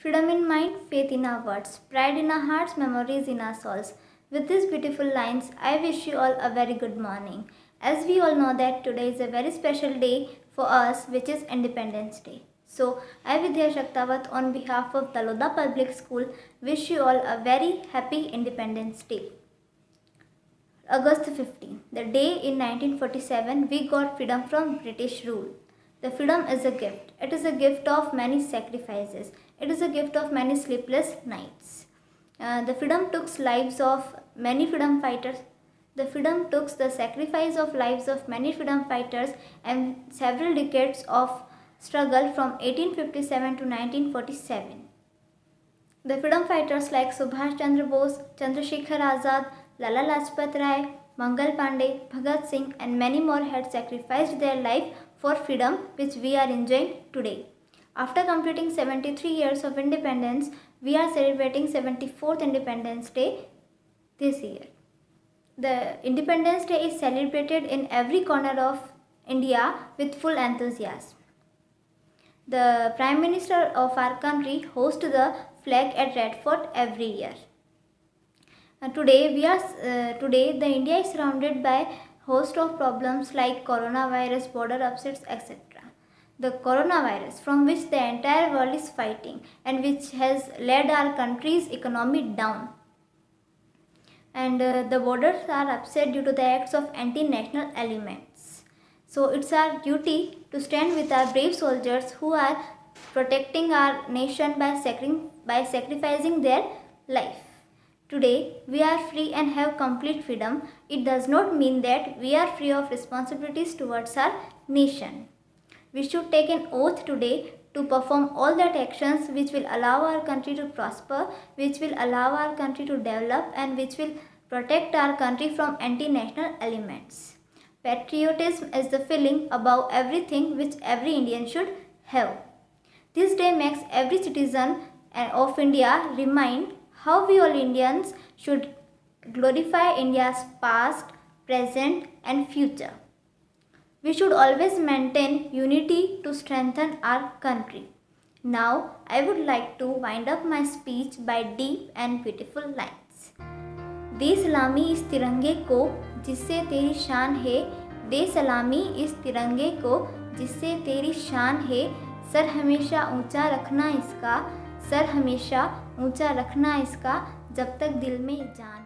Freedom in mind, faith in our words, pride in our hearts, memories in our souls. With these beautiful lines, I wish you all a very good morning. As we all know that today is a very special day for us, which is Independence Day. So, I Vidya Shaktawat on behalf of Taloda Public School wish you all a very happy Independence Day. August 15, the day in 1947 we got freedom from British rule. The freedom is a gift. It is a gift of many sacrifices. It is a gift of many sleepless nights. The freedom took lives of many freedom fighters. The freedom took the sacrifice of lives of many freedom fighters and several decades of struggle from 1857 to 1947. The freedom fighters like Subhash Chandra Bose, Chandrasekhar Azad, Lala Lajpat Rai, Mangal Pandey, Bhagat Singh and many more had sacrificed their life for freedom which we are enjoying today. After completing 73 years of independence, we are celebrating 74th Independence Day this year. The Independence Day is celebrated in every corner of India with full enthusiasm. The Prime Minister of our country hosts the flag at Red Fort every year. Today the India is surrounded by host of problems like coronavirus, border upsets, etc. The coronavirus, from which the entire world is fighting and which has led our country's economy down. And the borders are upset due to the acts of anti-national elements. So it's our duty to stand with our brave soldiers who are protecting our nation by sacrificing their life. Today, we are free and have complete freedom. It does not mean that we are free of responsibilities towards our nation. We should take an oath today to perform all that actions which will allow our country to prosper, which will allow our country to develop and which will protect our country from anti-national elements. Patriotism is the feeling above everything which every Indian should have. This day makes every citizen of India remind how we all Indians should glorify India's past, present and future. We should always maintain unity to strengthen our country. Now, I would like to wind up my speech by deep and beautiful lines. दे सलामी इस तिरंगे को जिससे तेरी शान है, दे सलामी इस तिरंगे को जिससे तेरी शान है, सर हमेशा ऊंचा रखना इसका, सर हमेशा ऊंचा रखना इसका, जब तक दिल में जान